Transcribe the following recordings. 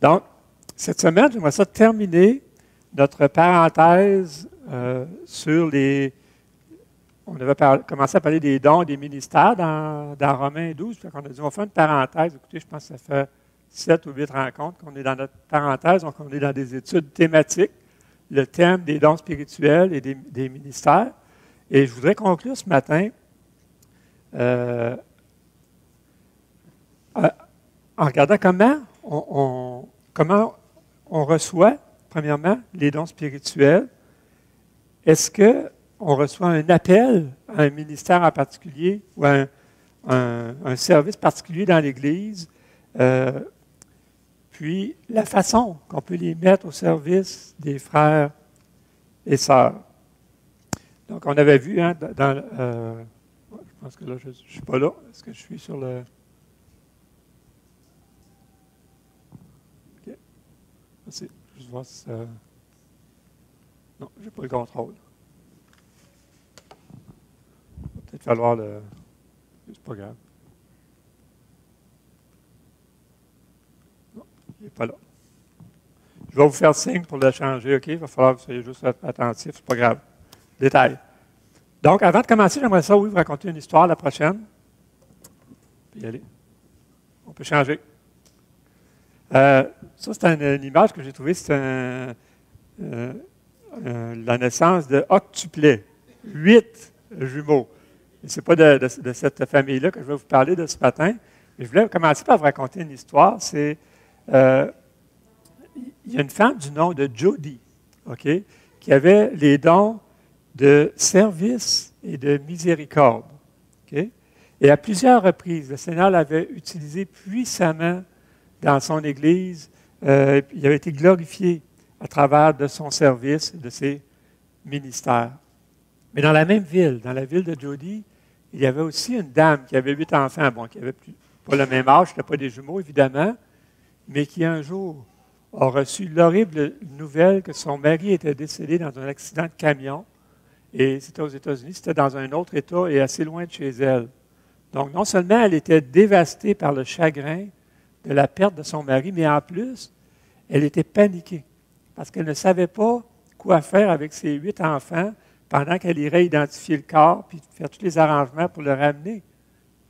Donc, cette semaine, j'aimerais ça terminer notre parenthèse sur les... On avait commencé à parler des dons et des ministères dans Romains 12. Puis on a dit, on va faire une parenthèse. Écoutez, je pense que ça fait 7 ou 8 rencontres qu'on est dans notre parenthèse. Donc, on est dans des études thématiques, le thème des dons spirituels et des ministères. Et je voudrais conclure ce matin en regardant comment on reçoit, premièrement, les dons spirituels. Est-ce qu'on reçoit un appel à un ministère en particulier ou à un service particulier dans l'Église? Puis, la façon qu'on peut les mettre au service des frères et sœurs. Donc, on avait vu, je pense que là, je ne suis pas là. Est-ce que je suis sur le... OK. Merci. Je vais voir si ça... Non, je n'ai pas le contrôle. Il va peut-être falloir le... C'est pas grave. Non, il n'est pas là. Je vais vous faire signe pour le changer, OK? Il va falloir que vous soyez juste attentifs, c'est pas grave. Détail. Donc, avant de commencer, j'aimerais ça, oui, vous raconter une histoire la prochaine. On peut y aller. On peut changer. Ça, c'est une image que j'ai trouvée, c'est la naissance de octuplets, 8 jumeaux. Ce n'est pas de cette famille-là que je vais vous parler de ce matin, mais je voulais commencer par vous raconter une histoire. Il y a une femme du nom de Jody, OK, qui avait les dons de service et de miséricorde. Okay? Et à plusieurs reprises, le Seigneur l'avait utilisé puissamment dans son Église. Il avait été glorifié à travers de son service, de ses ministères. Mais dans la même ville, dans la ville de Jody, il y avait aussi une dame qui avait 8 enfants, bon, qui n'avait pas le même âge, ce n'était pas des jumeaux, évidemment, mais qui un jour a reçu l'horrible nouvelle que son mari était décédé dans un accident de camion. Et c'était aux États-Unis, c'était dans un autre État et assez loin de chez elle. Donc, non seulement elle était dévastée par le chagrin de la perte de son mari, mais en plus, elle était paniquée parce qu'elle ne savait pas quoi faire avec ses 8 enfants pendant qu'elle irait identifier le corps puis faire tous les arrangements pour le ramener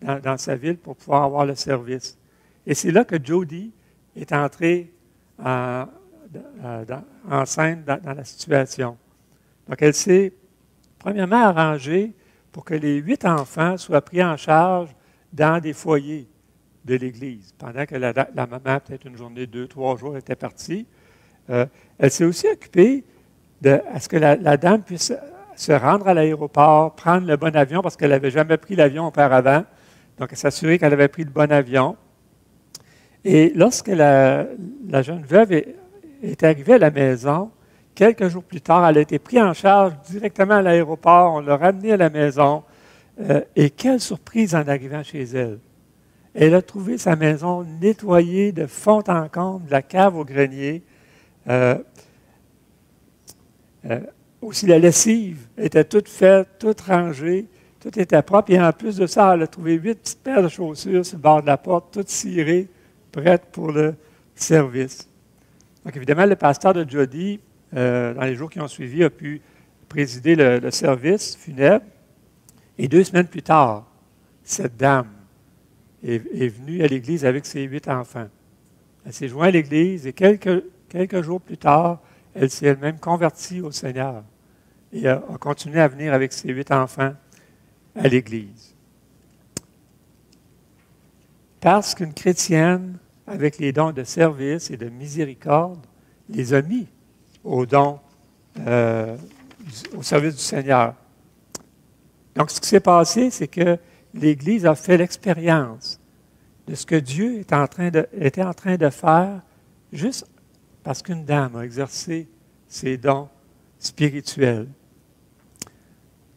dans sa ville pour pouvoir avoir le service. Et c'est là que Jody est entrée en scène dans la situation. Donc, elle s'est premièrement arrangée pour que les 8 enfants soient pris en charge dans des foyers de l'Église, pendant que la maman, peut-être une journée, 2, 3 jours, était partie. Elle s'est aussi occupée à ce que la dame puisse se rendre à l'aéroport, prendre le bon avion, parce qu'elle n'avait jamais pris l'avion auparavant. Donc, elle s'assurait qu'elle avait pris le bon avion. Et lorsque la jeune veuve est arrivée à la maison, quelques jours plus tard, elle a été prise en charge directement à l'aéroport. On l'a ramenée à la maison. Et quelle surprise en arrivant chez elle. Elle a trouvé sa maison nettoyée de fond en comble, de la cave au grenier. Aussi, la lessive était toute faite, toute rangée, tout était propre. Et en plus de ça, elle a trouvé 8 petites paires de chaussures sur le bord de la porte, toutes cirées, prêtes pour le service. Donc, évidemment, le pasteur de Jody, dans les jours qui ont suivi, a pu présider le service funèbre. Et 2 semaines plus tard, cette dame est venue à l'Église avec ses 8 enfants. Elle s'est jointe à l'Église et quelques jours plus tard, elle s'est elle-même convertie au Seigneur et a continué à venir avec ses 8 enfants à l'Église. Parce qu'une chrétienne, avec les dons de service et de miséricorde, les a mis aux dons au service du Seigneur. Donc, ce qui s'est passé, c'est que l'Église a fait l'expérience de ce que Dieu était en train de faire juste parce qu'une dame a exercé ses dons spirituels.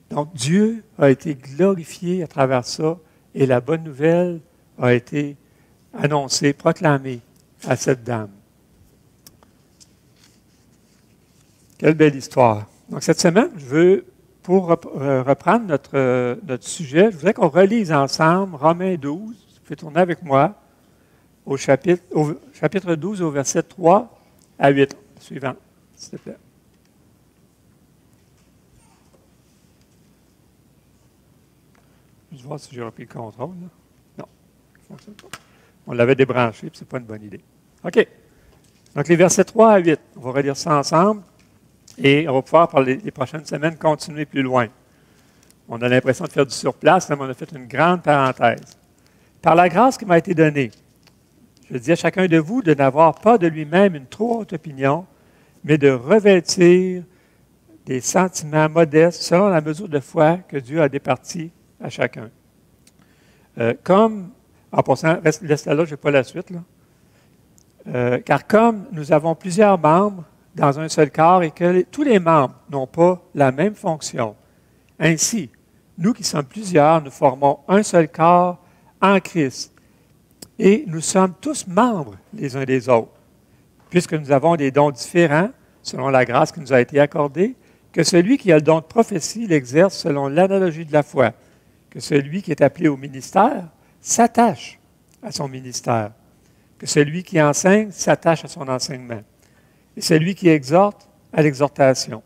Donc, Dieu a été glorifié à travers ça et la bonne nouvelle a été annoncée, proclamée à cette dame. Quelle belle histoire. Donc, cette semaine, je veux, pour reprendre notre sujet, je voudrais qu'on relise ensemble Romains 12. Vous pouvez tourner avec moi. au chapitre 12, au verset 3 à 8. Suivant, s'il te plaît. Je vais voir si j'ai repris le contrôle. Là. Non, ça ne fonctionne pas. On l'avait débranché, puis ce n'est pas une bonne idée. OK. Donc, les versets 3 à 8, on va relire ça ensemble et on va pouvoir, par les prochaines semaines, continuer plus loin. On a l'impression de faire du surplace, mais on a fait une grande parenthèse. Par la grâce qui m'a été donnée, je dis à chacun de vous de n'avoir pas de lui-même une trop haute opinion, mais de revêtir des sentiments modestes selon la mesure de foi que Dieu a départie à chacun. En passant, laisse-la là, je n'ai pas la suite. Là. Car comme nous avons plusieurs membres dans un seul corps et que tous les membres n'ont pas la même fonction, ainsi, nous qui sommes plusieurs, nous formons un seul corps en Christ. Et nous sommes tous membres les uns des autres, puisque nous avons des dons différents selon la grâce qui nous a été accordée, que celui qui a le don de prophétie l'exerce selon l'analogie de la foi, que celui qui est appelé au ministère s'attache à son ministère, que celui qui enseigne s'attache à son enseignement, et celui qui exhorte à l'exhortation,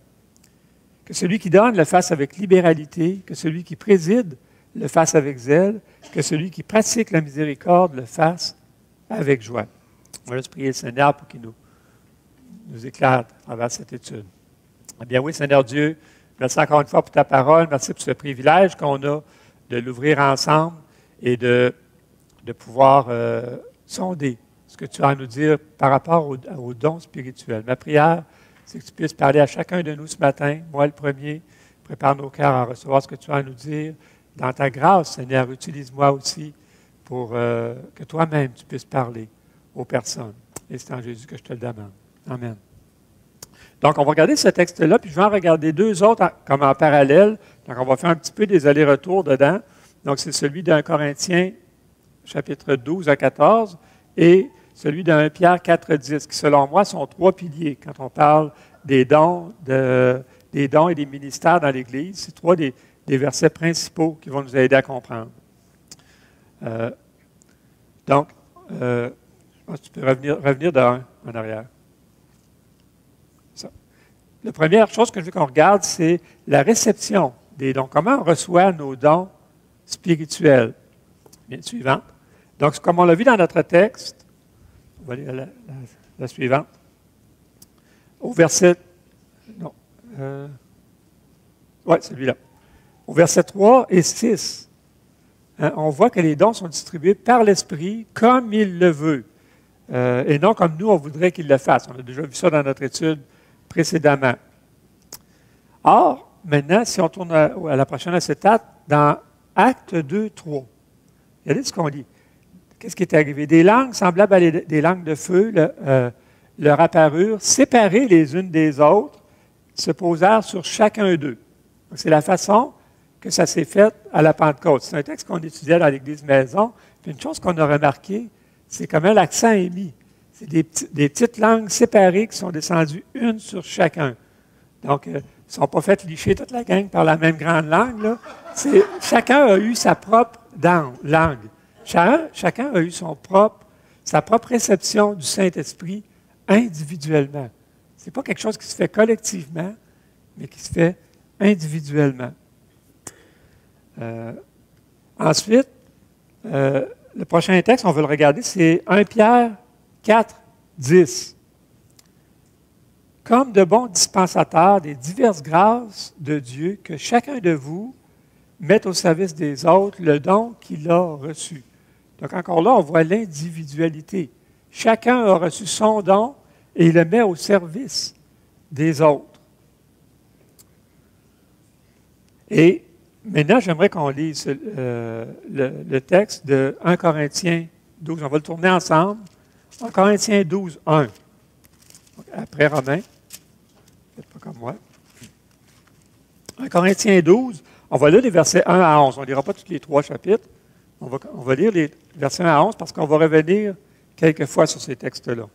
que celui qui donne le fasse avec libéralité, que celui qui préside le fasse avec zèle, que celui qui pratique la miséricorde le fasse avec joie. On va juste prier le Seigneur pour qu'il nous éclaire à travers cette étude. Eh bien oui, Seigneur Dieu, merci encore une fois pour ta parole, merci pour ce privilège qu'on a de l'ouvrir ensemble et de pouvoir sonder ce que tu as à nous dire par rapport aux dons spirituels. Ma prière, c'est que tu puisses parler à chacun de nous ce matin, moi le premier, prépare nos cœurs à recevoir ce que tu as à nous dire. Dans ta grâce, Seigneur, utilise-moi aussi pour que toi-même tu puisses parler aux personnes. Et c'est en Jésus que je te le demande. Amen. Donc, on va regarder ce texte-là, puis je vais en regarder deux autres comme en parallèle. Donc, on va faire un petit peu des allers-retours dedans. Donc, c'est celui d'1 Corinthiens, chapitre 12 à 14, et celui de 1 Pierre 4, 10, qui, selon moi, sont trois piliers quand on parle des dons et des ministères dans l'Église. C'est trois des versets principaux qui vont nous aider à comprendre. Donc, je pense que tu peux revenir d'un en arrière. La première chose que je veux qu'on regarde, c'est la réception des dons. Comment on reçoit nos dons spirituels? Bien, suivante. Donc, comme on l'a vu dans notre texte, on va lire la suivante. Au verset... Non. Oui, celui-là. Au verset 3 et 6, on voit que les dons sont distribués par l'Esprit comme il le veut, et non comme nous, on voudrait qu'il le fasse. On a déjà vu ça dans notre étude précédemment. Or, maintenant, si on tourne à la prochaine acétate, dans Actes 2, 3, regardez ce qu'on lit. Qu'est-ce qui est arrivé? Des langues semblables à des langues de feu leur apparurent, séparées les unes des autres, se posèrent sur chacun d'eux. C'est la façon que ça s'est fait à la Pentecôte. C'est un texte qu'on étudiait dans l'Église Maison. Puis une chose qu'on a remarqué, c'est comment l'accent est mis. C'est des petites langues séparées qui sont descendues une sur chacun. Donc, ils ne sont pas fait licher toute la gang par la même grande langue. Là. Chacun a eu sa propre langue. Chacun a eu sa propre réception du Saint-Esprit individuellement. Ce n'est pas quelque chose qui se fait collectivement, mais qui se fait individuellement. Ensuite, le prochain texte, on va le regarder, c'est 1 Pierre 4, 10. Comme de bons dispensateurs des diverses grâces de Dieu, que chacun de vous mette au service des autres le don qu'il a reçu. Donc encore là, on voit l'individualité. Chacun a reçu son don et il le met au service des autres. Et maintenant, j'aimerais qu'on lise le texte de 1 Corinthiens 12. On va le tourner ensemble. 1 Corinthiens 12, 1. Après Romains. Faites pas comme moi. 1 Corinthiens 12, on va lire les versets 1 à 11. On ne lira pas tous les trois chapitres. On va lire les versets 1 à 11 parce qu'on va revenir quelques fois sur ces textes-là.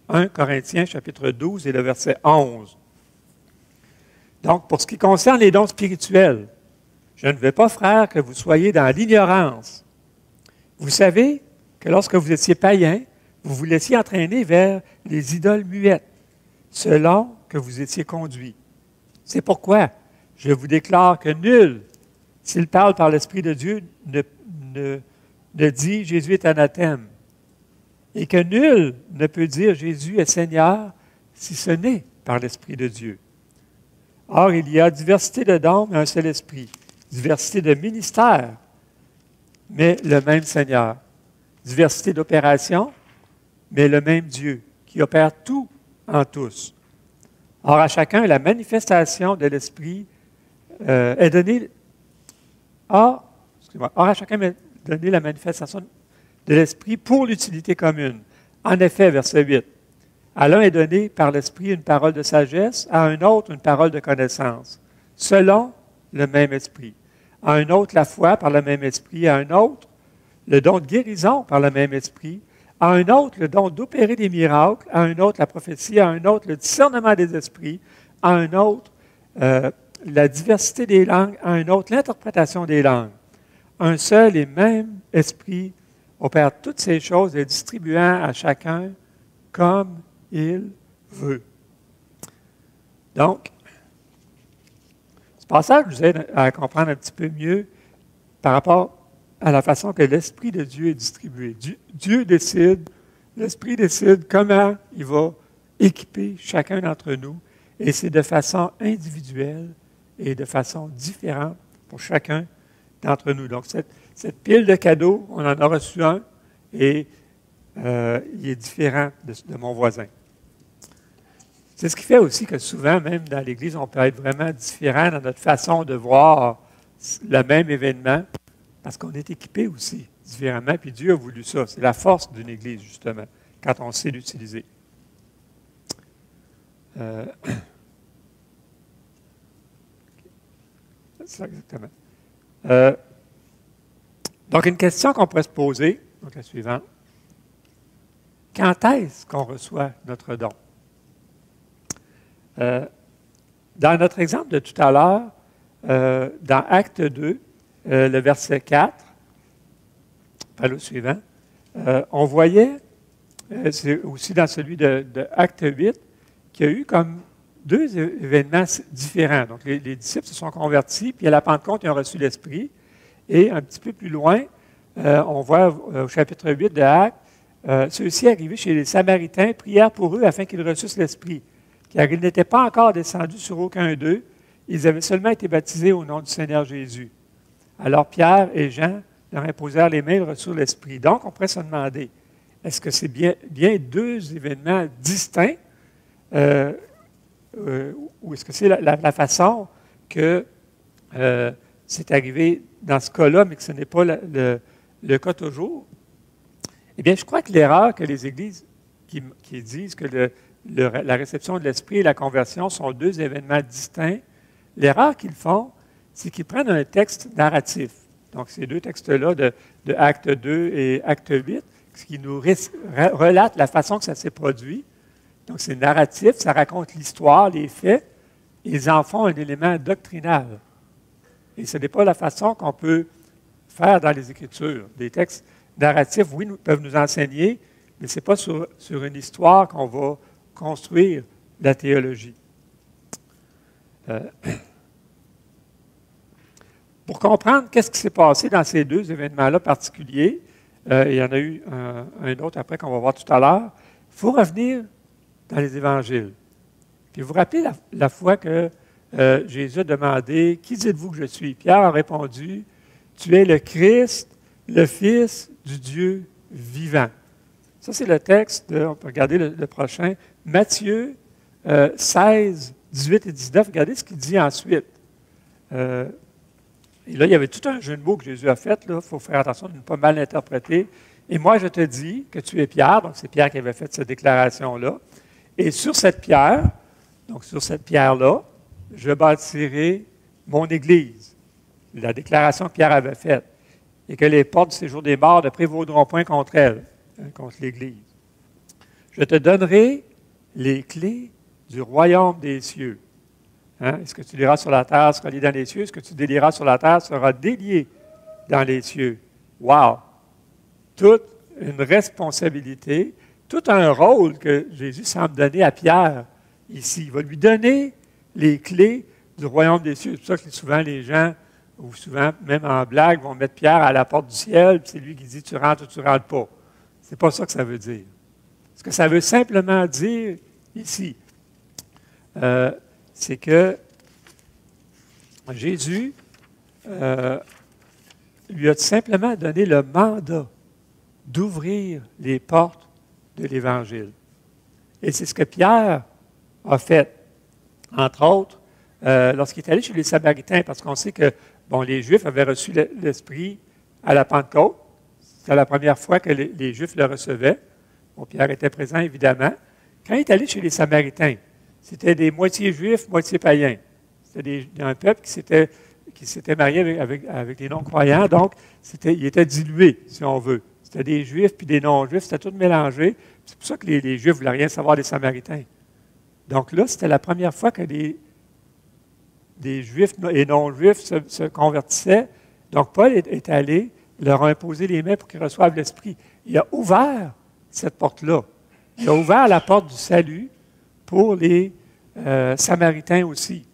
« 1 Corinthiens, chapitre 12 et le verset 11. Donc, pour ce qui concerne les dons spirituels, Je ne veux pas, frères, que vous soyez dans l'ignorance. Vous savez que lorsque vous étiez païens, vous vous laissiez entraîner vers les idoles muettes, selon que vous étiez conduits. C'est pourquoi je vous déclare que nul, s'il parle par l'Esprit de Dieu, ne dit Jésus est anathème, et que nul ne peut dire Jésus est Seigneur si ce n'est par l'Esprit de Dieu. Or, il y a diversité de dons, mais un seul Esprit, diversité de ministères, mais le même Seigneur, diversité d'opérations, mais le même Dieu, qui opère tout en tous. Or, à chacun, la manifestation de l'Esprit est donnée. Or, à chacun est donnée la manifestation de l'Esprit pour l'utilité commune. En effet, verset 8, à l'un est donné par l'Esprit une parole de sagesse, à un autre une parole de connaissance, selon le même Esprit. À un autre la foi par le même Esprit, à un autre le don de guérison par le même Esprit, à un autre le don d'opérer des miracles, à un autre la prophétie, à un autre le discernement des esprits, à un autre la diversité des langues, à un autre l'interprétation des langues. Un seul et même Esprit opère toutes ces choses, les distribuant à chacun comme il veut. Donc, ce passage nous aide à comprendre un petit peu mieux par rapport à la façon que l'Esprit de Dieu est distribué. Dieu décide, l'Esprit décide comment il va équiper chacun d'entre nous, et c'est de façon individuelle et de façon différente pour chacun d'entre nous. Donc, cette pile de cadeaux, on en a reçu un, et il est différent de mon voisin. C'est ce qui fait aussi que souvent, même dans l'Église, on peut être vraiment différent dans notre façon de voir le même événement, parce qu'on est équipé aussi différemment, puis Dieu a voulu ça. C'est la force d'une Église, justement, quand on sait l'utiliser. C'est ça exactement. Donc, une question qu'on pourrait se poser, donc la suivante. Quand est-ce qu'on reçoit notre don? Dans notre exemple de tout à l'heure, dans Acte 2, le verset 4, pas le suivant, on voyait, c'est aussi dans celui de Acte 8, qu'il y a eu comme deux événements différents. Donc, les disciples se sont convertis, puis à la Pentecôte, ils ont reçu l'Esprit. Et un petit peu plus loin, on voit au chapitre 8 de Actes, ceux-ci arrivés chez les Samaritains prièrent pour eux afin qu'ils reçussent l'Esprit, car ils n'étaient pas encore descendus sur aucun d'eux, ils avaient seulement été baptisés au nom du Seigneur Jésus. Alors Pierre et Jean leur imposèrent les mains, ils reçurent l'Esprit. Donc, on pourrait se demander, est-ce que c'est bien deux événements distincts, ou est-ce que c'est la façon que c'est arrivé dans ce cas-là, mais que ce n'est pas le cas toujours? Eh bien, je crois que l'erreur que les Églises qui disent que la réception de l'Esprit et la conversion sont deux événements distincts, l'erreur qu'ils font, c'est qu'ils prennent un texte narratif. Donc, ces deux textes-là de Acte 2 et Acte 8, qui nous relatent la façon que ça s'est produit. Donc, c'est narratif, ça raconte l'histoire, les faits, et ils en font un élément doctrinal. Et ce n'est pas la façon qu'on peut faire dans les Écritures. Des textes narratifs, oui, peuvent nous enseigner, mais ce n'est pas sur une histoire qu'on va construire la théologie. Pour comprendre qu'est-ce qui s'est passé dans ces deux événements-là particuliers, il y en a eu un autre après qu'on va voir tout à l'heure, il faut revenir dans les évangiles. Puis vous vous rappelez la fois que Jésus a demandé « Qui dites-vous que je suis? » Pierre a répondu « Tu es le Christ, le Fils du Dieu vivant. » Ça, c'est le texte, on peut regarder le prochain, Matthieu 16, 18 et 19. Regardez ce qu'il dit ensuite. Et là, il y avait tout un jeu de mots que Jésus a fait. Il faut faire attention de ne pas mal l'interpréter. « Et moi, je te dis que tu es Pierre. » Donc, c'est Pierre qui avait fait cette déclaration-là. « Et sur cette pierre, donc sur cette pierre-là, je bâtirai mon Église. » La déclaration que Pierre avait faite. « Et que les portes du séjour des morts ne prévaudront point contre elle. » Contre l'Église. « Je te donnerai les clés du royaume des cieux. Hein? Ce que tu liras sur la terre sera lié dans les cieux. Ce que tu délieras sur la terre sera délié dans les cieux. Wow! Toute une responsabilité, tout un rôle que Jésus semble donner à Pierre ici. Il va lui donner les clés du royaume des cieux. C'est pour ça que souvent les gens, ou souvent même en blague, vont mettre Pierre à la porte du ciel, puis c'est lui qui dit tu rentres ou tu ne rentres pas. Ce n'est pas ça que ça veut dire. Ce que ça veut simplement dire ici, c'est que Jésus lui a simplement donné le mandat d'ouvrir les portes de l'Évangile. Et c'est ce que Pierre a fait, entre autres, lorsqu'il est allé chez les Samaritains, parce qu'on sait que les Juifs avaient reçu l'Esprit à la Pentecôte. C'était la première fois que les Juifs le recevaient. Bon, Pierre était présent, évidemment. Quand il est allé chez les Samaritains, c'était des moitiés juifs, moitié païens. C'était un peuple qui s'était marié avec des non-croyants, donc il était dilué, si on veut. C'était des Juifs puis des non-Juifs, c'était tout mélangé. C'est pour ça que les Juifs ne voulaient rien savoir des Samaritains. Donc là, c'était la première fois que des Juifs et non-Juifs se convertissaient. Donc Paul est allé leur imposer les mains pour qu'ils reçoivent l'Esprit. Il a ouvert cette porte-là. Il a ouvert la porte du salut pour les Samaritains aussi.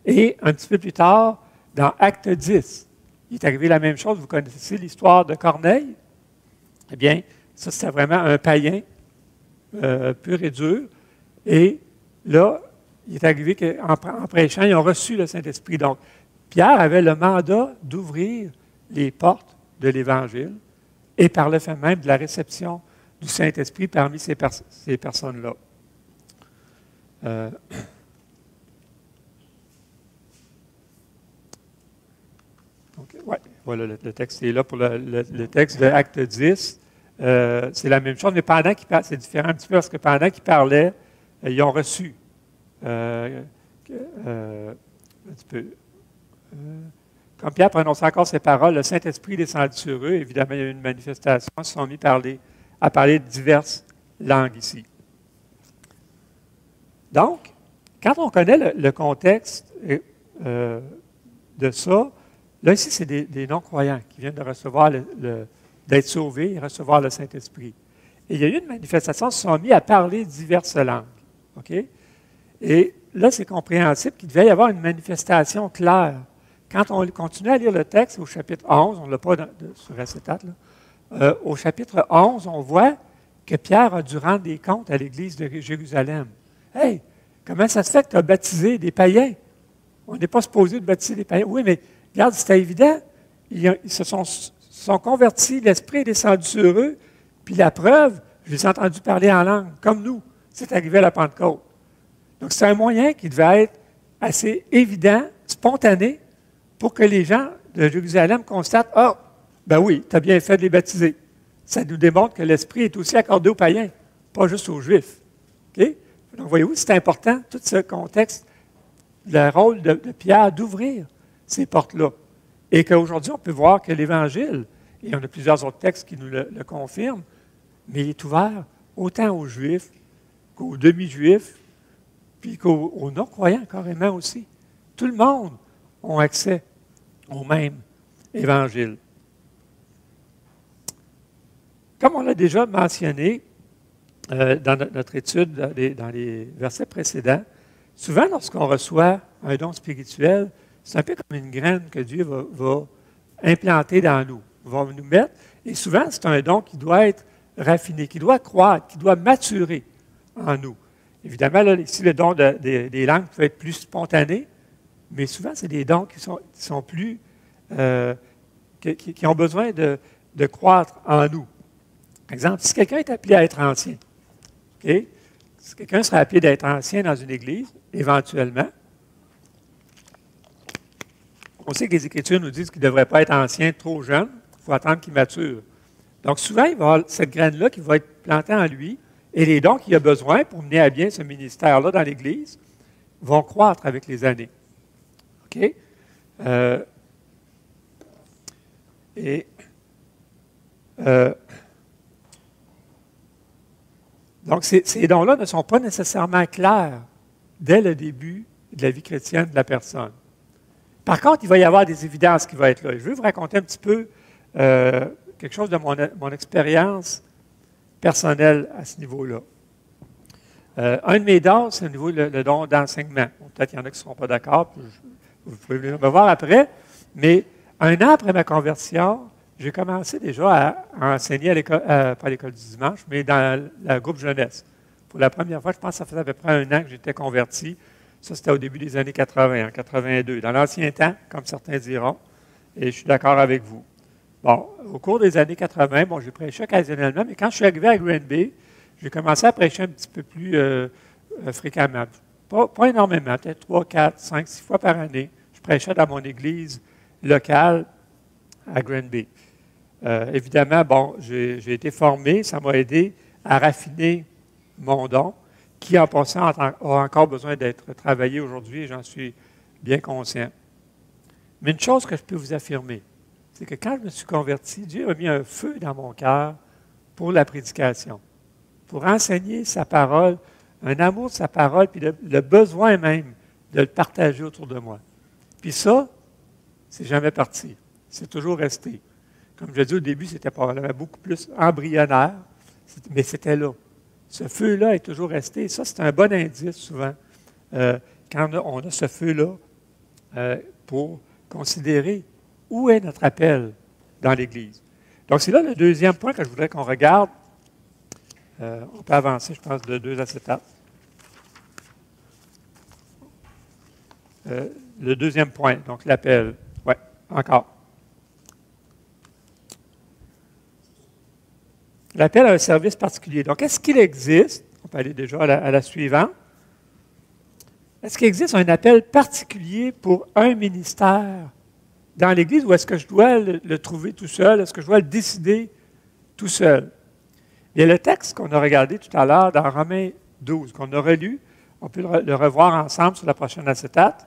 Et un petit peu plus tard, dans Acte 10, il est arrivé la même chose. Vous connaissez l'histoire de Corneille? Eh bien, ça, c'était vraiment un païen pur et dur. Et là, il est arrivé qu'en prêchant, ils ont reçu le Saint-Esprit. Donc, Pierre avait le mandat d'ouvrir les portes de l'Évangile et par le fait même de la réception du Saint-Esprit parmi ces personnes-là. Voilà, le texte est là pour le texte de Acte 10. C'est la même chose, mais pendant qu'il parlait, c'est différent un petit peu parce que pendant qu'il parlait, ils ont reçu un petit peu. Comme Pierre prononçait encore ces paroles, le Saint-Esprit descendit sur eux. Évidemment, il y a eu une manifestation. Ils se sont mis à parler de diverses langues ici. Donc, quand on connaît le contexte de ça, là, ici, c'est des non-croyants qui viennent de recevoir d'être sauvés et recevoir le Saint-Esprit. Et il y a eu une manifestation, ils se sont mis à parler diverses langues. OK? Et là, c'est compréhensible qu'il devait y avoir une manifestation claire. Quand on continue à lire le texte au chapitre 11, on ne l'a pas sur acétate, au chapitre 11, on voit que Pierre a dû rendre des comptes à l'Église de Jérusalem. Hey, comment ça se fait que tu as baptisé des païens? On n'est pas supposé de baptiser des païens. Oui, mais regarde, c'était évident. Ils se sont convertis, l'Esprit est descendu sur eux, puis la preuve, je les ai entendus parler en langue, comme nous. C'est arrivé à la Pentecôte. Donc, c'est un moyen qui devait être assez évident, spontané, pour que les gens de Jérusalem constatent « Ah, ben oui, tu as bien fait de les baptiser. » Ça nous démontre que l'Esprit est aussi accordé aux païens, pas juste aux Juifs. Okay? Donc, voyez-vous, c'est important, tout ce contexte, le rôle de Pierre d'ouvrir ces portes-là. Et qu'aujourd'hui, on peut voir que l'Évangile, et on a plusieurs autres textes qui nous le confirment, mais il est ouvert autant aux Juifs qu'aux demi-Juifs, puis qu'aux non-croyants carrément aussi. Tout le monde a accès au même Évangile. Comme on l'a déjà mentionné dans notre étude dans les versets précédents, souvent lorsqu'on reçoit un don spirituel, c'est un peu comme une graine que Dieu va implanter dans nous, va nous mettre. Et souvent, c'est un don qui doit être raffiné, qui doit croître, qui doit maturer en nous. Évidemment, là, ici, le don des langues peut être plus spontané, mais souvent, c'est des dons qui sont plus, qui ont besoin de croître en nous. Par exemple, si quelqu'un est appelé à être ancien, okay? Si quelqu'un serait appelé d'être ancien dans une église, éventuellement, on sait que les Écritures nous disent qu'il ne devrait pas être ancien trop jeune, il faut attendre qu'il mature. Donc souvent, il va y avoir cette graine-là qui va être plantée en lui, et les dons qu'il a besoin pour mener à bien ce ministère-là dans l'Église vont croître avec les années. OK? Donc, ces dons-là ne sont pas nécessairement clairs dès le début de la vie chrétienne de la personne. Par contre, il va y avoir des évidences qui vont être là. Je vais vous raconter un petit peu quelque chose de mon expérience personnelle à ce niveau-là. Un de mes dons, c'est au niveau le don d'enseignement. Bon, peut-être qu'il y en a qui ne seront pas d'accord, vous pouvez venir me voir après, mais un an après ma conversion, j'ai commencé déjà à enseigner à l'école, pas à l'école du dimanche, mais dans le groupe jeunesse. Pour la première fois, je pense que ça faisait à peu près un an que j'étais converti. Ça, c'était au début des années 80, en 82, dans l'ancien temps, comme certains diront, et je suis d'accord avec vous. Bon, au cours des années 80, bon, j'ai prêché occasionnellement, mais quand je suis arrivé à Granby, j'ai commencé à prêcher un petit peu plus fréquemment. Pas énormément, peut-être 3, 4, 5, 6 fois par année. Je prêchais dans mon église locale à Granby. Évidemment, bon, j'ai été formé, ça m'a aidé à raffiner mon don, qui en passant a encore besoin d'être travaillé aujourd'hui, et j'en suis bien conscient. Mais une chose que je peux vous affirmer, c'est que quand je me suis converti, Dieu a mis un feu dans mon cœur pour la prédication, pour enseigner sa parole, un amour de sa parole, puis le besoin même de le partager autour de moi. Puis ça, c'est jamais parti. C'est toujours resté. Comme je l'ai dit au début, c'était probablement beaucoup plus embryonnaire, mais c'était là. Ce feu-là est toujours resté. Et ça, c'est un bon indice souvent, quand on a ce feu-là, pour considérer où est notre appel dans l'Église. Donc, c'est là le deuxième point que je voudrais qu'on regarde. On peut avancer, je pense, de 2 acétates. Le deuxième point, donc l'appel. Oui, encore. L'appel à un service particulier. Donc, est-ce qu'il existe, on peut aller déjà à la suivante, est-ce qu'il existe un appel particulier pour un ministère dans l'Église ou est-ce que je dois le trouver tout seul? Est-ce que je dois le décider tout seul? Il y a le texte qu'on a regardé tout à l'heure dans Romains 12, qu'on a relu, on peut le revoir ensemble sur la prochaine acétate,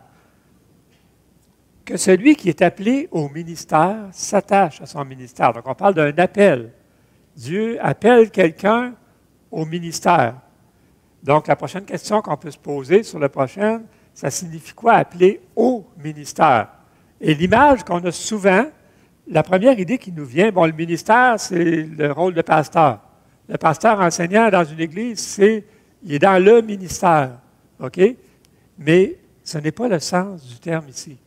que celui qui est appelé au ministère s'attache à son ministère. Donc, on parle d'un appel. Dieu appelle quelqu'un au ministère. Donc, la prochaine question qu'on peut se poser sur le prochain, ça signifie quoi appeler au ministère? Et l'image qu'on a souvent, la première idée qui nous vient, bon, le ministère, c'est le rôle de pasteur. Le pasteur enseignant dans une église, il est dans le ministère. OK? Mais ce n'est pas le sens du terme ici.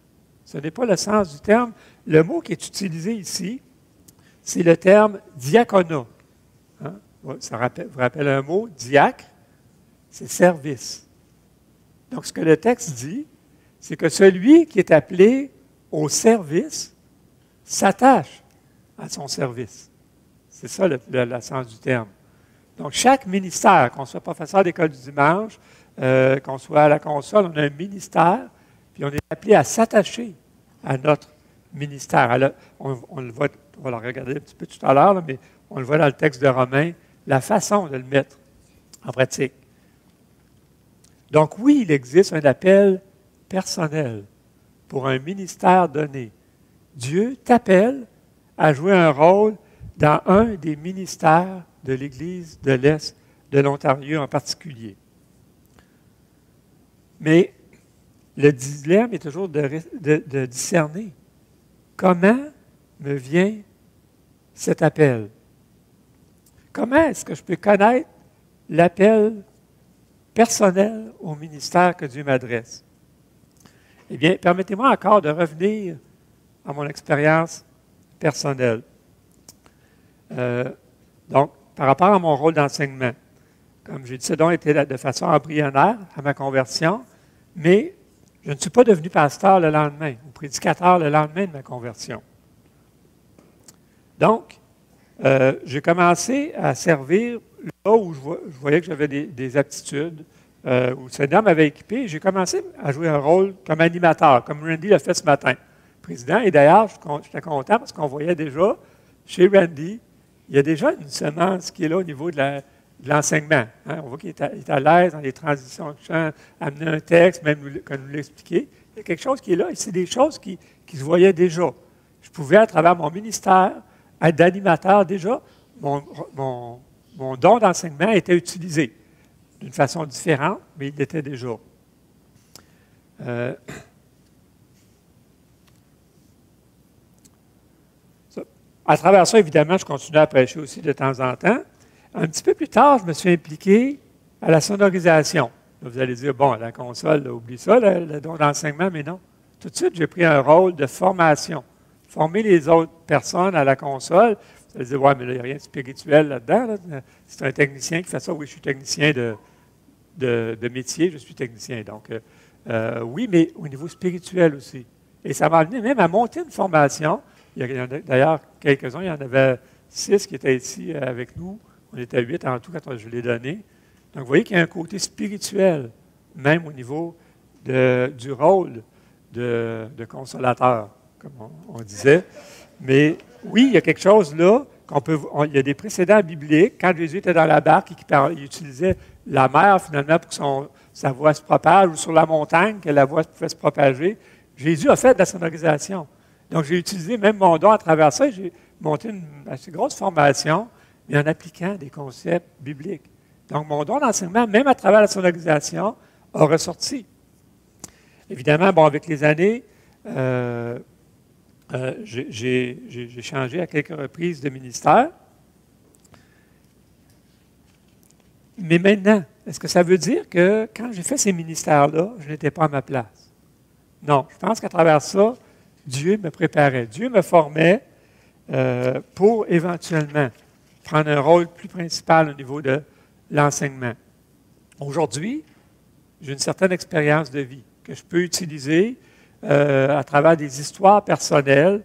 Ce n'est pas le sens du terme. Le mot qui est utilisé ici, c'est le terme diaconat. Hein? Ça vous rappelle un mot, diacre, c'est service. Donc, ce que le texte dit, c'est que celui qui est appelé au service s'attache à son service. C'est ça le sens du terme. Donc, chaque ministère, qu'on soit professeur d'école du dimanche, qu'on soit à la console, on a un ministère, puis on est appelé à s'attacher à notre ministère. Alors, on le voit, on va le regarder un petit peu tout à l'heure, mais on le voit dans le texte de Romains, la façon de le mettre en pratique. Donc oui, il existe un appel personnel pour un ministère donné. Dieu t'appelle à jouer un rôle dans un des ministères de l'Église de l'Est de l'Ontario en particulier. Mais le dilemme est toujours de discerner comment me vient cet appel. Comment est-ce que je peux connaître l'appel personnel au ministère que Dieu m'adresse? Eh bien, permettez-moi encore de revenir à mon expérience personnelle. Donc, par rapport à mon rôle d'enseignement, comme j'ai dit, ce don était de façon embryonnaire à ma conversion, mais je ne suis pas devenu pasteur le lendemain, ou prédicateur le lendemain de ma conversion. Donc, j'ai commencé à servir là où je voyais que j'avais des aptitudes, où le Seigneur m'avait équipé. J'ai commencé à jouer un rôle comme animateur, comme Randy l'a fait ce matin, président. Et d'ailleurs, j'étais content parce qu'on voyait déjà, chez Randy, il y a déjà une semence qui est là au niveau de l'enseignement. Hein? On voit qu'il est à l'aise dans les transitions de chant, amener un texte, même comme nous l'expliquer. Il y a quelque chose qui est là, et c'est des choses qui se voyaient déjà. Je pouvais, à travers mon ministère, être d'animateur déjà, mon don d'enseignement était utilisé d'une façon différente, mais il l'était déjà. Euh, À travers ça, évidemment, je continue à prêcher aussi de temps en temps. Un petit peu plus tard, je me suis impliqué à la sonorisation. Là, vous allez dire, bon, la console, là, oublie ça, le don d'enseignement, mais non. Tout de suite, j'ai pris un rôle de formation. Former les autres personnes à la console. Vous allez dire, ouais, mais il n'y a rien de spirituel là-dedans. Là. C'est un technicien qui fait ça. Oui, je suis technicien de métier, je suis technicien. Donc, oui, mais au niveau spirituel aussi. Et ça m'a amené même à monter une formation. Il y en a d'ailleurs quelques-uns, il y en avait 6 qui étaient ici avec nous. On était 8 en tout quand je l'ai donné. Donc, vous voyez qu'il y a un côté spirituel, même au niveau du rôle de consolateur, comme on disait. Mais oui, il y a quelque chose là, il y a des précédents bibliques. Quand Jésus était dans la barque et qu'il utilisait la mer, finalement, pour que sa voix se propage, ou sur la montagne, que la voix pouvait se propager, Jésus a fait de la sonorisation. Donc, j'ai utilisé même mon don à travers ça. J'ai monté une assez grosse formation, mais en appliquant des concepts bibliques. Donc, mon don d'enseignement, même à travers la sonorisation, a ressorti. Évidemment, bon, avec les années, j'ai changé à quelques reprises de ministère. Mais maintenant, est-ce que ça veut dire que quand j'ai fait ces ministères-là, je n'étais pas à ma place? Non, je pense qu'à travers ça, Dieu me préparait, Dieu me formait pour éventuellement prendre un rôle plus principal au niveau de l'enseignement. Aujourd'hui, j'ai une certaine expérience de vie que je peux utiliser à travers des histoires personnelles,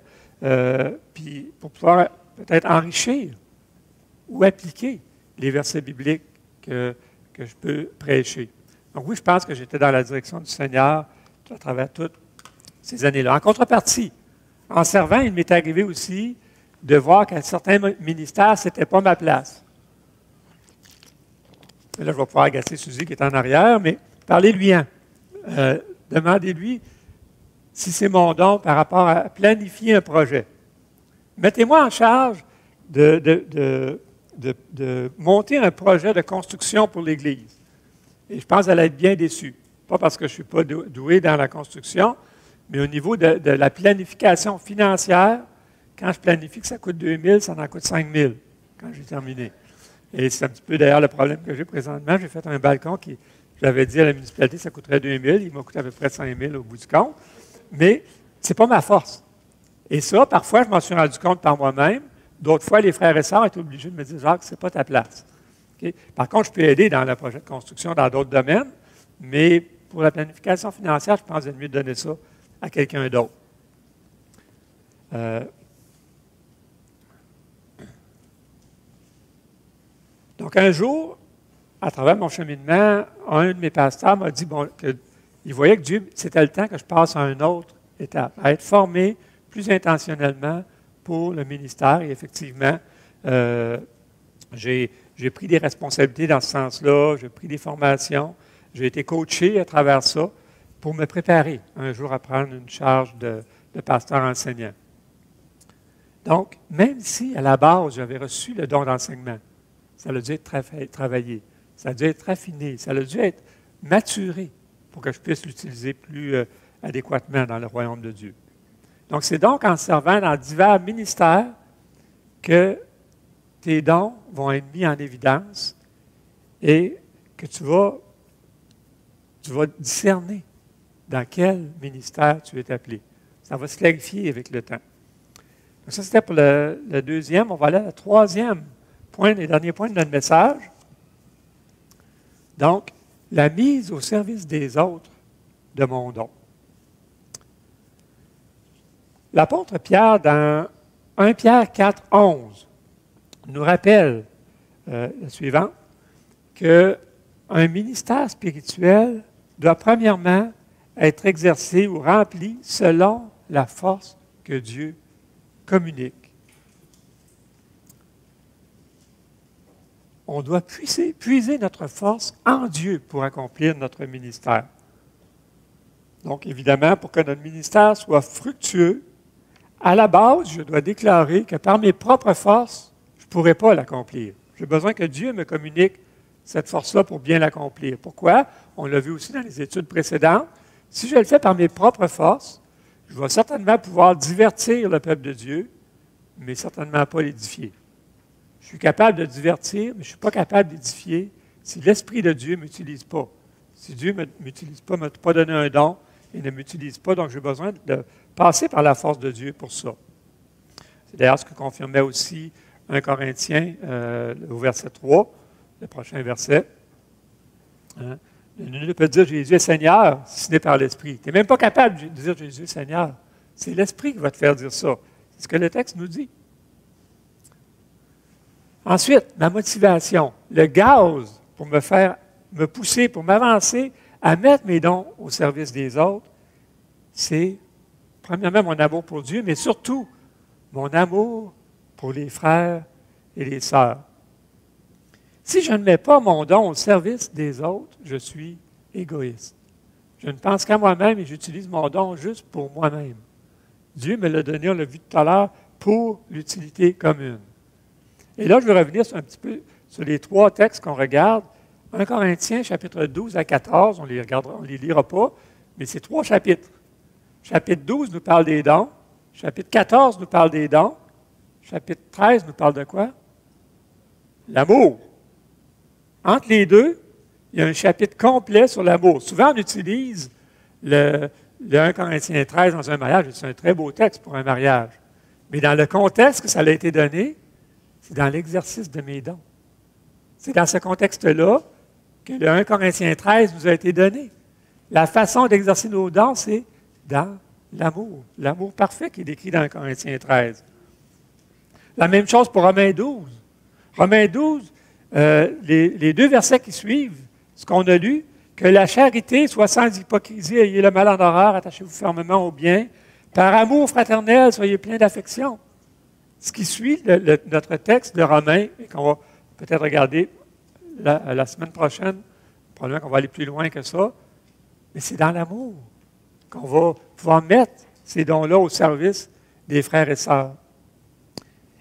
puis pour pouvoir peut-être enrichir ou appliquer les versets bibliques que je peux prêcher. Donc oui, je pense que j'étais dans la direction du Seigneur à travers toutes ces années-là. En contrepartie, en servant, il m'est arrivé aussi de voir qu'à certains ministères, ce n'était pas ma place. Et là, je vais pouvoir agacer Suzy qui est en arrière, mais parlez-lui-en. Demandez-lui si c'est mon don par rapport à planifier un projet. Mettez-moi en charge de monter un projet de construction pour l'Église. Et je pense qu'elle va être bien déçue. Pas parce que je ne suis pas doué dans la construction, mais au niveau de la planification financière, quand je planifie que ça coûte 2 000, ça en coûte 5 000 quand j'ai terminé. Et c'est un petit peu d'ailleurs le problème que j'ai présentement. J'ai fait un balcon qui, j'avais dit à la municipalité, ça coûterait 2 000. Il m'a coûté à peu près 5 000 au bout du compte. Mais ce n'est pas ma force. Et ça, parfois, je m'en suis rendu compte par moi-même. D'autres fois, les frères et sœurs étaient obligés de me dire, Jacques, ce n'est pas ta place. Okay? Par contre, je peux aider dans le projet de construction dans d'autres domaines, mais pour la planification financière, je pense qu'il est mieux de donner ça à quelqu'un d'autre. Donc, un jour, à travers mon cheminement, un de mes pasteurs m'a dit qu'il voyait que Dieu, c'était le temps que je passe à une autre étape, à être formé plus intentionnellement pour le ministère. Et effectivement, j'ai pris des responsabilités dans ce sens-là, j'ai pris des formations, j'ai été coaché à travers ça pour me préparer un jour à prendre une charge de pasteur enseignant. Donc, même si à la base, j'avais reçu le don d'enseignement, ça a dû être travaillé, ça a dû être raffiné, ça a dû être maturé pour que je puisse l'utiliser plus adéquatement dans le royaume de Dieu. Donc, c'est donc en servant dans divers ministères que tes dons vont être mis en évidence et que tu vas discerner dans quel ministère tu es appelé. Ça va se clarifier avec le temps. Donc ça, c'était pour le deuxième. On va aller à la troisième point, les derniers points de notre message. Donc, la mise au service des autres de mon don. L'apôtre Pierre, dans 1 Pierre 4, 11, nous rappelle le suivant, qu'un ministère spirituel doit premièrement être exercé ou rempli selon la force que Dieu communique. On doit puiser notre force en Dieu pour accomplir notre ministère. Donc, évidemment, pour que notre ministère soit fructueux, à la base, je dois déclarer que par mes propres forces, je ne pourrais pas l'accomplir. J'ai besoin que Dieu me communique cette force-là pour bien l'accomplir. Pourquoi? On l'a vu aussi dans les études précédentes. Si je le fais par mes propres forces, je vais certainement pouvoir divertir le peuple de Dieu, mais certainement pas l'édifier. Je suis capable de divertir, mais je ne suis pas capable d'édifier si l'Esprit de Dieu ne m'utilise pas. Si Dieu ne m'utilise pas, ne m'a pas donné un don et ne m'utilise pas, donc j'ai besoin de passer par la force de Dieu pour ça. C'est d'ailleurs ce que confirmait aussi 1 Corinthiens au verset 3, le prochain verset. Hein? Nul ne peut dire Jésus est Seigneur si ce n'est par l'Esprit. Tu n'es même pas capable de dire Jésus est Seigneur. C'est l'Esprit qui va te faire dire ça. C'est ce que le texte nous dit. Ensuite, ma motivation, le gaz pour me pousser, pour m'avancer à mettre mes dons au service des autres, c'est premièrement mon amour pour Dieu, mais surtout mon amour pour les frères et les sœurs. Si je ne mets pas mon don au service des autres, je suis égoïste. Je ne pense qu'à moi-même et j'utilise mon don juste pour moi-même. Dieu me l'a donné, on l'a vu tout à l'heure, pour l'utilité commune. Et là, je vais revenir un petit peu sur les trois textes qu'on regarde. 1 Corinthiens, chapitre 12 à 14, on ne les lira pas, mais c'est trois chapitres. Chapitre 12 nous parle des dons. Chapitre 14 nous parle des dons. Chapitre 13 nous parle de quoi? L'amour. Entre les deux, il y a un chapitre complet sur l'amour. Souvent, on utilise le 1 Corinthiens 13 dans un mariage. C'est un très beau texte pour un mariage. Mais dans le contexte que ça a été donné, c'est dans l'exercice de mes dons. C'est dans ce contexte-là que le 1 Corinthiens 13 nous a été donné. La façon d'exercer nos dons, c'est dans l'amour. L'amour parfait qui est décrit dans 1 Corinthiens 13. La même chose pour Romains 12. Romains 12, les deux versets qui suivent, ce qu'on a lu, que la charité soit sans hypocrisie, ayez le mal en horreur, attachez-vous fermement au bien. Par amour fraternel, soyez pleins d'affection. Ce qui suit notre texte de Romains, et qu'on va peut-être regarder la semaine prochaine, probablement qu'on va aller plus loin que ça, mais c'est dans l'amour qu'on va pouvoir mettre ces dons-là au service des frères et sœurs.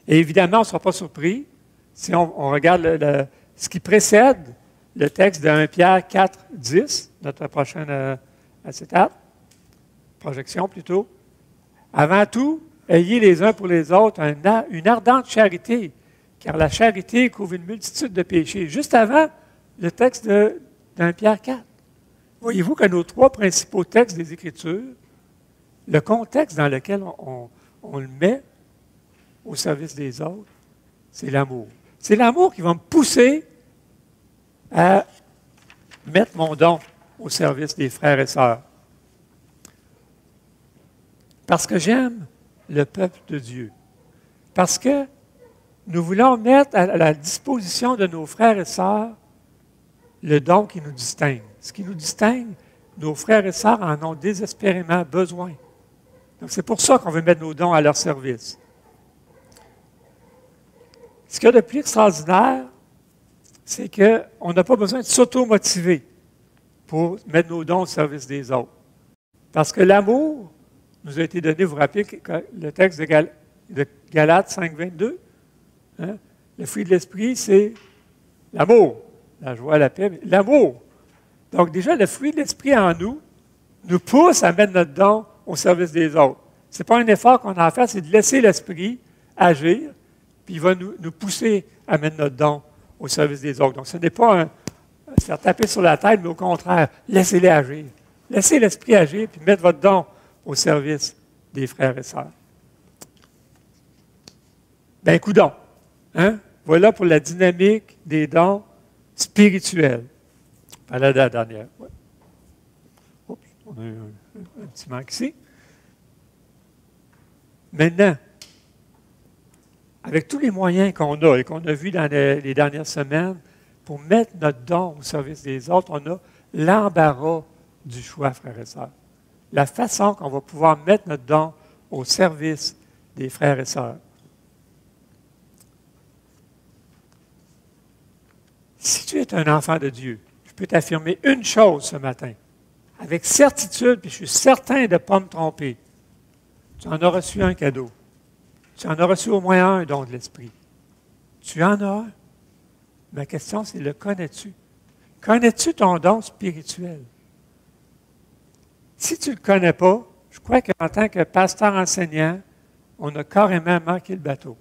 Et évidemment, on ne sera pas surpris si on regarde ce qui précède le texte de 1 Pierre 4, 10, notre prochaine acétate, projection plutôt. Avant tout, ayez les uns pour les autres une ardente charité, car la charité couvre une multitude de péchés. Juste avant le texte d'1 Pierre 4. Voyez-vous que nos trois principaux textes des Écritures, le contexte dans lequel on le met au service des autres, c'est l'amour. C'est l'amour qui va me pousser à mettre mon don au service des frères et sœurs. Parce que j'aime le peuple de Dieu. Parce que nous voulons mettre à la disposition de nos frères et sœurs le don qui nous distingue. Ce qui nous distingue, nos frères et sœurs en ont désespérément besoin. Donc, c'est pour ça qu'on veut mettre nos dons à leur service. Ce qu'il y a de plus extraordinaire, c'est qu'on n'a pas besoin de s'auto-motiver pour mettre nos dons au service des autres. Parce que l'amour nous a été donné, vous vous rappelez le texte de Galates 5, 22? Hein? Le fruit de l'esprit, c'est l'amour, la joie, la paix, mais l'amour. Donc déjà, le fruit de l'esprit en nous pousse à mettre notre don au service des autres. Ce n'est pas un effort qu'on a à faire, c'est de laisser l'esprit agir, puis il va nous pousser à mettre notre don au service des autres. Donc ce n'est pas se faire taper sur la tête, mais au contraire, laissez-les agir. Laissez l'esprit agir, puis mettre votre don au service des frères et sœurs. Ben, coudonc. Hein? Voilà pour la dynamique des dons spirituels. On parlait de la dernière. Ouais. Oups, on a eu un petit manque ici. Maintenant, avec tous les moyens qu'on a et qu'on a vus dans les dernières semaines, pour mettre notre don au service des autres, on a l'embarras du choix, frères et sœurs. La façon qu'on va pouvoir mettre notre don au service des frères et sœurs. Si tu es un enfant de Dieu, je peux t'affirmer une chose ce matin, avec certitude, puis je suis certain de ne pas me tromper. Tu en as reçu un cadeau. Tu en as reçu au moins un don de l'Esprit. Tu en as un. Ma question, c'est le connais-tu? Connais-tu ton don spirituel? Si tu ne le connais pas, je crois qu'en tant que pasteur enseignant, on a carrément manqué le bateau.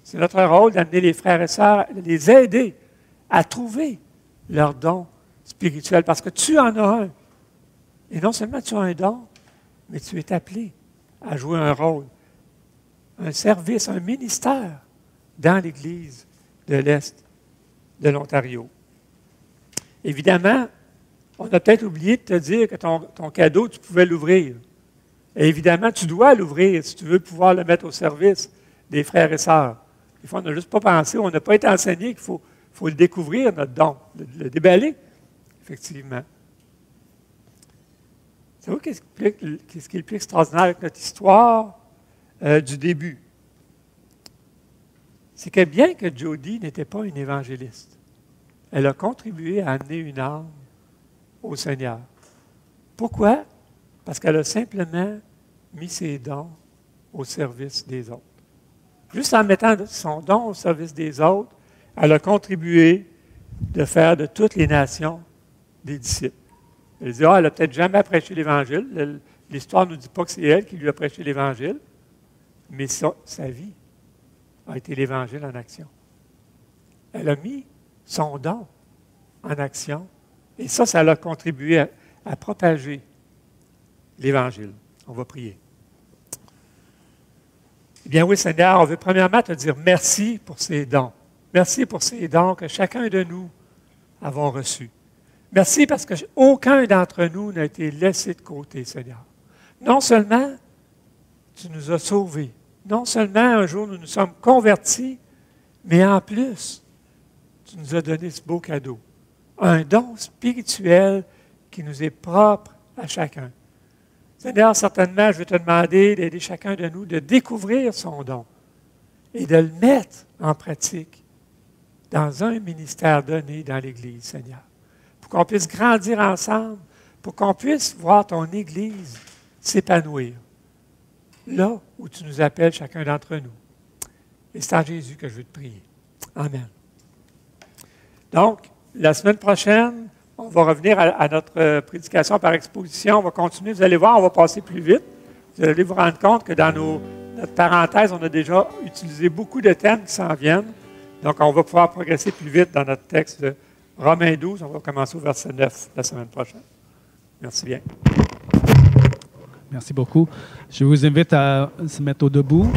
C'est notre rôle d'amener les frères et sœurs, de les aider à trouver leur don spirituel, parce que tu en as un. Et non seulement tu as un don, mais tu es appelé à jouer un rôle, un service, un ministère dans l'Église de l'Est de l'Ontario. Évidemment, on a peut-être oublié de te dire que ton cadeau, tu pouvais l'ouvrir. Et évidemment, tu dois l'ouvrir si tu veux pouvoir le mettre au service des frères et sœurs. Des fois, on n'a juste pas pensé, on n'a pas été enseigné qu'il faut le découvrir, notre don, le déballer, effectivement. C'est vous qu'est-ce qui est le plus extraordinaire avec notre histoire du début? C'est que bien que Jody n'était pas une évangéliste, elle a contribué à amener une âme au Seigneur. Pourquoi? Parce qu'elle a simplement mis ses dons au service des autres. Juste en mettant son don au service des autres, elle a contribué de faire de toutes les nations des disciples. Elle dit, elle n'a peut-être jamais prêché l'Évangile. L'histoire ne nous dit pas que c'est elle qui lui a prêché l'Évangile, mais sa vie a été l'Évangile en action. Elle a mis son don en action, et ça l'a contribué à propager l'Évangile. On va prier. Eh bien oui, Seigneur, on veut premièrement te dire merci pour ces dons. Merci pour ces dons que chacun de nous avons reçus. Merci parce qu'aucun d'entre nous n'a été laissé de côté, Seigneur. Non seulement tu nous as sauvés, non seulement un jour nous nous sommes convertis, mais en plus, tu nous as donné ce beau cadeau. Un don spirituel qui nous est propre à chacun. Seigneur, certainement, je vais te demander d'aider chacun de nous de découvrir son don et de le mettre en pratique dans un ministère donné dans l'Église, Seigneur. Pour qu'on puisse grandir ensemble, pour qu'on puisse voir ton Église s'épanouir, là où tu nous appelles chacun d'entre nous. Et c'est en Jésus que je veux te prier. Amen. Donc, la semaine prochaine, on va revenir à notre prédication par exposition. On va continuer. Vous allez voir, on va passer plus vite. Vous allez vous rendre compte que dans notre parenthèse, on a déjà utilisé beaucoup de thèmes qui s'en viennent. Donc, on va pouvoir progresser plus vite dans notre texte de Romains 12. On va commencer au verset 9 la semaine prochaine. Merci bien. Merci beaucoup. Je vous invite à se mettre au debout.